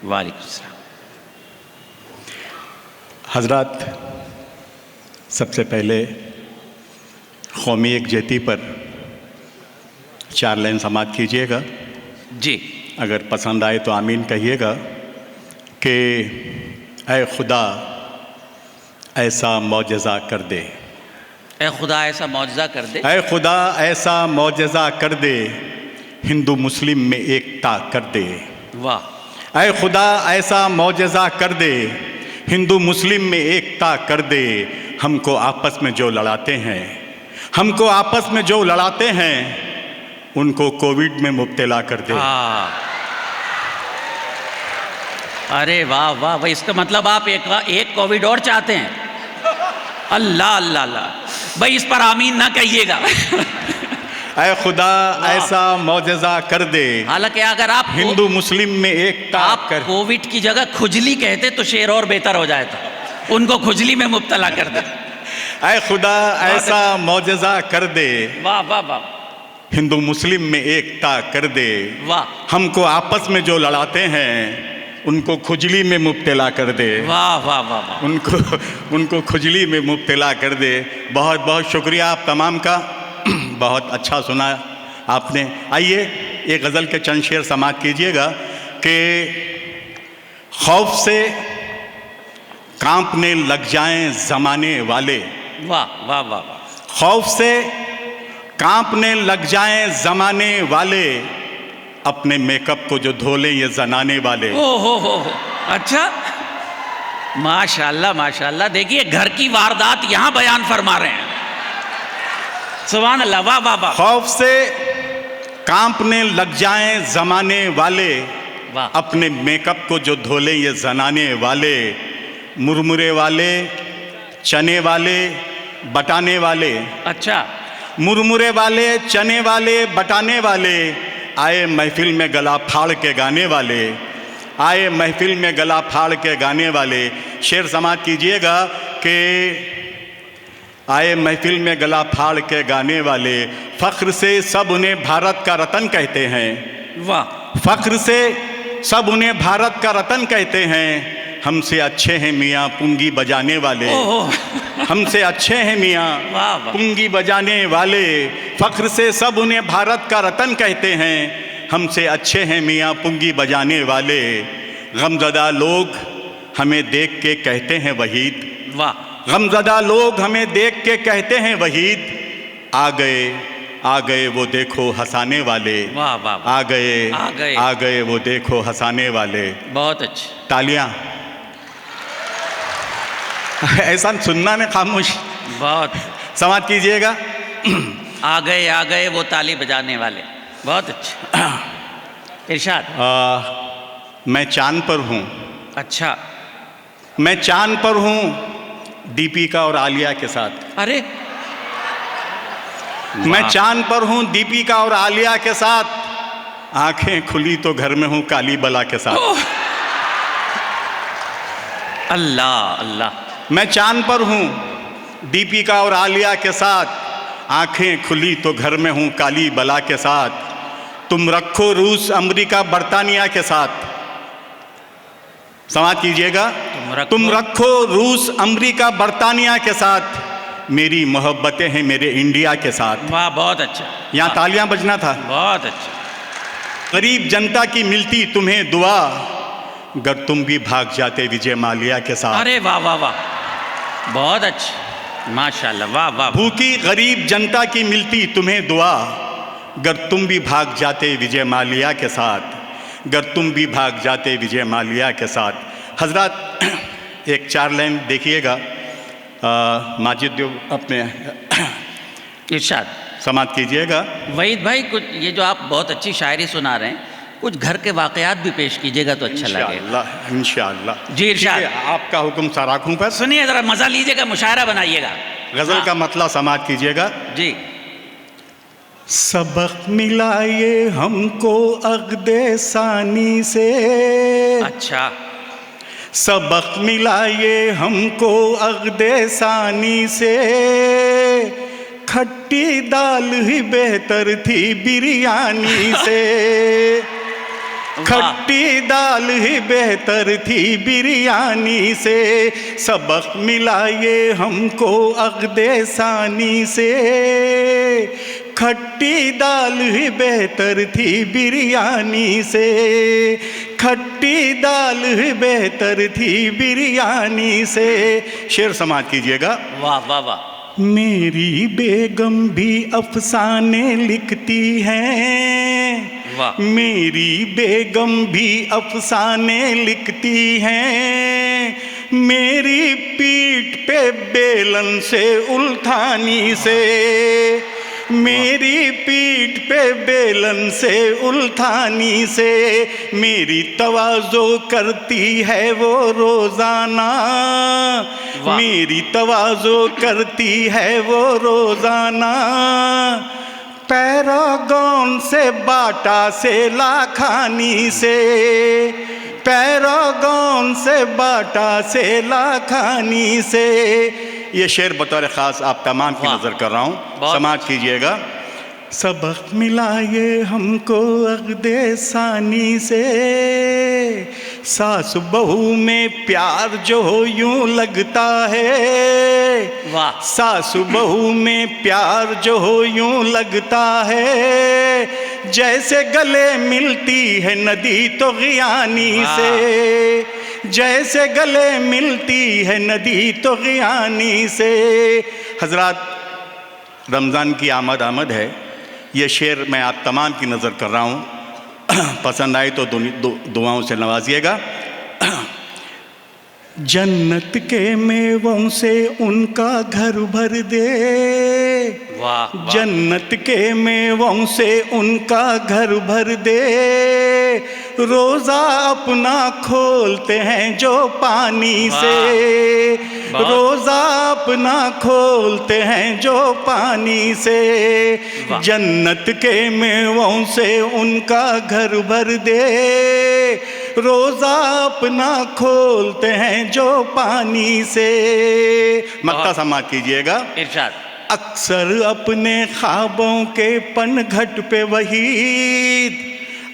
वालेकुम सलाम। हजरत, सबसे पहले कौमी एकजहती पर 4 लाइन समाअत कीजिएगा। जी। अगर पसंद आए तो आमीन कहिएगा कि ऐ खुदा ऐसा मौजज़ा कर दे, ऐ खुदा ऐसा मौजज़ा कर दे, ऐ खुदा ऐसा मौजज़ा कर दे, हिंदू मुस्लिम में एकता कर दे। वाह। ऐ खुदा ऐसा मौजज़ा कर दे, हिंदू मुस्लिम में एकता कर दे। हमको आपस में जो लड़ाते हैं, हमको आपस में जो लड़ाते हैं, उनको कोविड में मुब्तला कर दे। अरे वाह वाह भाई, इसका मतलब आप एक कोविड और चाहते हैं? अल्लाह अल्लाह अल्लाह भाई, इस पर आमीन ना कहिएगा। ऐ खुदा ऐसा मौजज़ा कर दे। हालांकि अगर आप हिंदू मुस्लिम में एकता आप कर, कोविड की जगह खुजली कहते तो शेर और बेहतर हो जाए, तो उनको खुजली में मुब्तला कर दे। ऐ खुदा ऐसा मौजज़ा कर दे, वाह वाह वाह, हिंदू मुस्लिम में एकता कर दे। वाह। हमको आपस में जो लड़ाते हैं, उनको खुजली में मुब्तला कर दे। वाह वाह वाह वाह, उनको खुजली में मुब्तला कर दे। बहुत बहुत शुक्रिया आप तमाम का, बहुत अच्छा सुना आपने। आइए एक गज़ल के चंद शेर समाअत कीजिएगा कि खौफ से कांपने लग जाएं ज़माने वाले। वाह वाह वाह वाह, खौफ से कांपने लग जाएं ज़माने वाले, अपने मेकअप को जो धो लें ये जनाने वाले। ओ हो, अच्छा, माशाल्लाह माशाल्लाह। देखिए घर की वारदात यहाँ बयान फरमा रहे हैं। सुभान अल्लाह, वाह वाह वाह। खौफ से कांपने लग जाएं ज़माने वाले, वाह। अपने मेकअप को जो धो लें ये जनाने वाले। मुरमुरे वाले, चने वाले, बटाने वाले। अच्छा। मुरमुरे वाले, चने वाले, बटाने वाले, आए महफिल में गला फाड़ के गाने वाले। आए महफिल में गला फाड़ के गाने वाले। शेर समाअत कीजिएगा कि आए महफिल में गला फाड़ के गाने वाले, फ़ख्र से सब उन्हें भारत का रतन कहते हैं। वाह। फ़ख्र से सब उन्हें भारत का रतन कहते हैं। हमसे अच्छे हैं मियाँ पुंगी बजाने वाले। हमसे अच्छे हैं मियाँ पुंगी बजाने वाले। फ़ख्र से सब उन्हें भारत का रतन कहते हैं। हमसे अच्छे हैं मियाँ पुंगी बजाने वाले। गमज़दा लोग हमें देख के कहते हैं वहीद। वाह। गमज़दा लोग हमें देख के कहते हैं वहीद। आ गए वो देखो हंसाने वाले। वाह वाह, आ गए वो देखो हंसाने वाले। बहुत अच्छे, तालियां। ऐसा सुनना में खामोश। बहुत। समाअत कीजिएगा। आ गए वो ताली बजाने वाले। बहुत अच्छे। इरशाद। मैं चांद पर हूँ। अच्छा। मैं चांद पर हूँ दीपिका और आलिया के साथ। अरे मैं चांद पर हूँ दीपिका और आलिया के साथ, आंखें खुली तो घर में हूँ काली बला के साथ। अल्लाह अल्लाह। मैं चांद पर हूँ दीपिका और आलिया के साथ, आंखें खुली तो घर में हूँ काली बला के साथ। तुम रखो रूस अमेरिका बरतानिया के साथ। समाअत कीजिएगा। तुम रखो रूस अमेरिका बरतानिया के साथ, मेरी मोहब्बतें हैं मेरे इंडिया के साथ। वाह, बहुत अच्छा। यहाँ तालियां बजना था। बहुत अच्छा। गरीब जनता की मिलती तुम्हें दुआ, अगर तुम भी भाग जाते विजय माल्या के साथ। अरे वाह वाह वाह, बहुत अच्छा, माशाल्लाह, वाह वाह। भूखी गरीब जनता की मिलती तुम्हें दुआ, अगर तुम भी भाग जाते विजय माल्या के साथ। अगर तुम भी भाग जाते विजय माल्या के साथ। हजरत एक 4 लाइन देखिएगा। माजिद अपने इरशाद समाअत कीजिएगा। वहीद भाई, कुछ ये जो आप बहुत अच्छी शायरी सुना रहे हैं, कुछ घर के वाकयात भी पेश कीजिएगा तो अच्छा लगेगा। इंशाअल्लाह। जी इरशाद। आपका हुक्म सराखों पर। सुनिए जरा, मजा लीजिएगा, मुशायरा बनाइएगा। गजल का मतला समाअत कीजिएगा। जी। सबक मिला ये हमको अक़्दे सानी से। अच्छा। सबक मिला ये हमको अक़्दे सानी से, खट्टी दाल ही बेहतर थी बिरयानी से। खट्टी दाल ही बेहतर थी बिरयानी से, सबक मिला ये हमको अक़्दे सानी से। खट्टी दाल ही बेहतर थी बिरयानी से, खट्टी दाल ही बेहतर थी बिरयानी से। शेर समाज कीजिएगा। वाह वाह वाह। मेरी बेगम भी अफसाने लिखती हैं, वाह। मेरी बेगम भी अफसाने लिखती हैं, मेरी पीठ पे बेलन से उल्थानी से, मेरी पीठ पे बेलन से उल्थानी से। मेरी तवाज़ो करती है वो रोज़ाना, मेरी तवाज़ो करती है वो रोज़ाना। पैरागॉन से बाटा से लाखानी से, पैरागॉन से बाटा से लाखानी से। ये शेर बतौर ख़ास आप तमाम की नज़र कर रहा हूँ, समाज कीजिएगा। सबक मिला ये हमको अक़्दे सानी से, सास बहू में प्यार जो यूं लगता है, वाह। सास बहू में प्यार जो यूं लगता है, जैसे गले मिलती है नदी तो गियानी से, जैसे गले मिलती है नदी तो गियानी से। हजरात, रमज़ान की आमद है। ये शेर मैं आप तमाम की नज़र कर रहा हूँ, पसंद आए तो दुआओं से नवाजिएगा। जन्नत के मेवों से उनका घर भर दे, वाह। जन्नत के मेवों से उनका घर भर दे, रोज़ा अपना खोलते हैं जो पानी से, रोज़ा अपना खोलते हैं जो पानी से। जन्नत के मेवों से उनका घर भर दे, रोज़ा अपना खोलते हैं जो पानी से। मक्ता समात कीजिएगा। इरशाद। अक्सर अपने ख्वाबों के पनघट पे वहीद,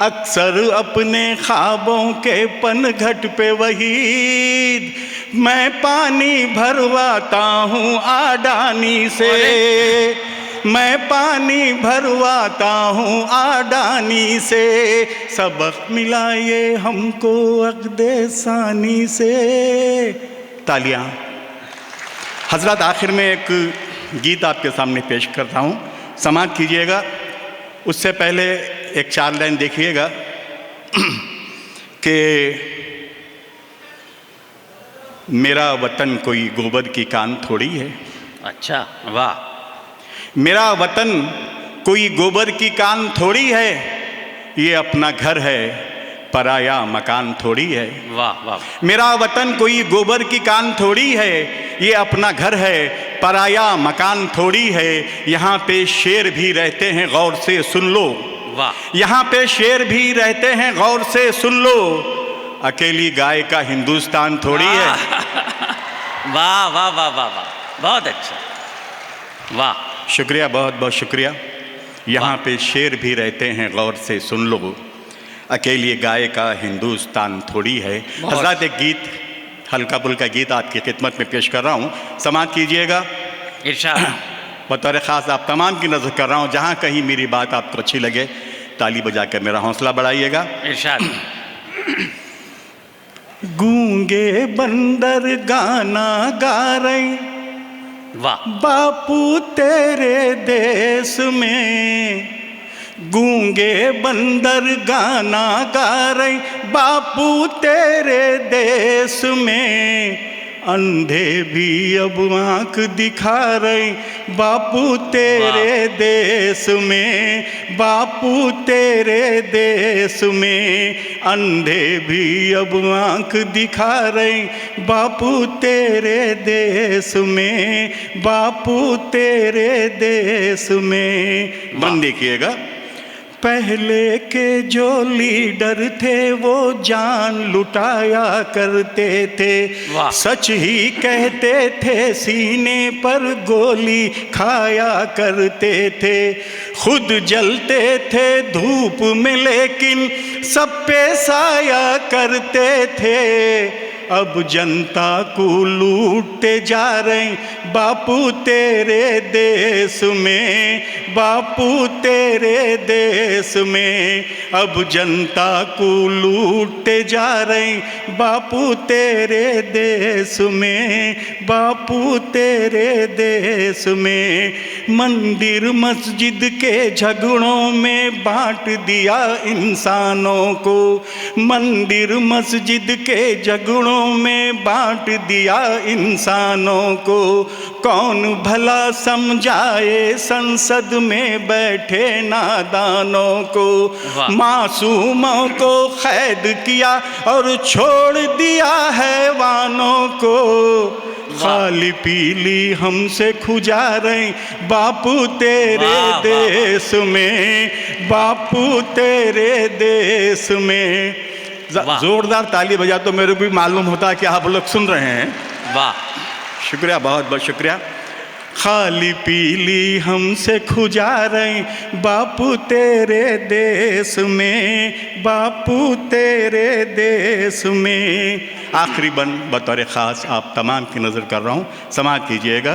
अक्सर अपने ख्वाबों के पनघट पे वहीद, मैं पानी भरवाता हूँ आडानी से, मैं पानी भरवाता हूँ आडानी से। सबक मिला ये हमको अक़्दे सानी से। तालियां। हजरत, आखिर में एक गीत आपके सामने पेश करता हूँ, समाअत कीजिएगा। उससे पहले एक 4 लाइन देखिएगा कि मेरा वतन कोई गोबर की कान थोड़ी है। अच्छा, वाह। मेरा वतन कोई गोबर की कान थोड़ी है, ये अपना घर है पराया मकान थोड़ी है। वाह वाह। मेरा वतन कोई गोबर की कान थोड़ी है, ये अपना घर है पराया मकान थोड़ी है। यहाँ पे शेर भी रहते हैं गौर से सुन लो, वाह। यहाँ पे शेर भी रहते हैं गौर से सुन लो, अकेली गाय का हिंदुस्तान थोड़ी है। वाह वाह वाह वाह वाह, बहुत अच्छा, वाह। शुक्रिया, बहुत बहुत शुक्रिया। यहाँ पे शेर भी रहते हैं गौर से सुन लो, अकेली गाय का हिंदुस्तान थोड़ी है। हज़रत, एक गीत, हल्का फुल्का गीत आपकी खिदमत में पेश कर रहा हूँ, समाअत कीजिएगा। इरशाद। बतौर ख़ास आप तमाम की नज़र कर रहा हूँ, जहाँ कहीं मेरी बात आपको अच्छी लगे ताली बजा कर मेरा हौसला बढ़ाइएगा। इरशाद। गूंगे बंदर गाना गा रहे, वाह। बापू तेरे देश में, गूंगे बंदर गाना गा रहे, बापू तेरे देश में, अंधे भी अब आँख दिखा रहे, बापू तेरे देश में, बापू तेरे देश में, अंधे भी अब आँख दिखा रहे, बापू तेरे देश में, बापू तेरे देश में। बंद देखिएगा। पहले के जो लीडर थे वो जान लुटाया करते थे, वाह। सच ही कहते थे, सीने पर गोली खाया करते थे। खुद जलते थे धूप में लेकिन सब पे साया करते थे। अब जनता को लूटते जा रहे बापू तेरे देश में, बापू तेरे देश में। अब जनता को लूटते जा रहे बापू तेरे देश में, बापू तेरे देश में। मंदिर मस्जिद के झगड़ों में बांट दिया इंसानों को, मंदिर मस्जिद के झगड़ों में बांट दिया इंसानों को। कौन भला समझाए संसद में बैठे नादानों को। मासूमों को कैद किया और छोड़ दिया हैवानों को। खाली पीली हमसे खुजा रहे बापू तेरे देश में, बापू तेरे देश में। जोरदार ताली बजा तो मेरे को भी मालूम होता है कि आप लोग सुन रहे हैं। वाह, शुक्रिया, बहुत बहुत शुक्रिया। खाली पीली हमसे खुजा रहे बापू तेरे देश में, बापू तेरे देश में। आखिरी बतौर ख़ास आप तमाम की नज़र कर रहा हूँ, समाअत कीजिएगा।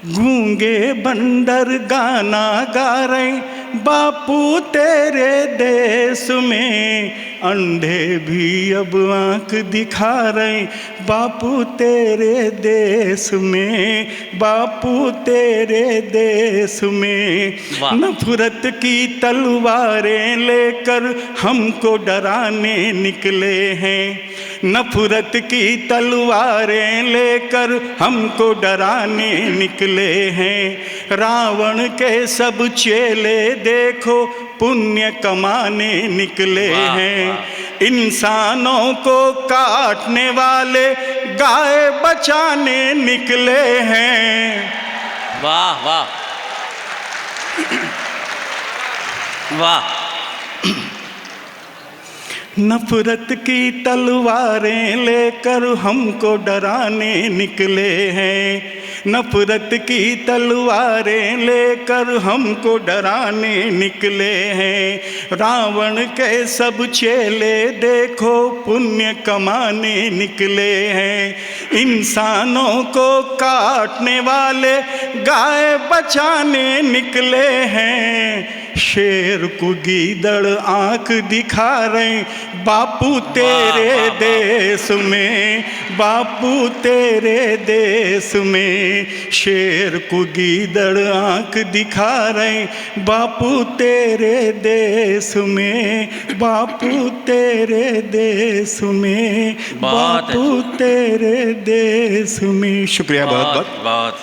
गूंगे बंदर गाना गा रहे बापू तेरे देश में, अंधे भी अब आँख दिखा रहे बापू तेरे देश में, बापू तेरे देश में। नफरत की तलवारें लेकर हमको डराने निकले हैं, नफरत की तलवारें लेकर हमको डराने निकले हैं। रावण के सब चेले देखो पुण्य कमाने निकले हैं। इंसानों को काटने वाले गाय बचाने निकले हैं। वाह वाह वाह। नफरत की तलवारें लेकर हमको डराने निकले हैं, नफरत की तलवारें लेकर हमको डराने निकले हैं। रावण के सब चेले देखो पुण्य कमाने निकले हैं। इंसानों को काटने वाले गाय बचाने निकले हैं। शेर को गीदड़ आँख दिखा रहे बापू तेरे देश में, बापू तेरे देश में। शेर को गीदड़ आँख दिखा रहे बापू तेरे देश में, बापू तेरे देश में, बापू तेरे देश में। शुक्रिया बहुत बहुत। बहुत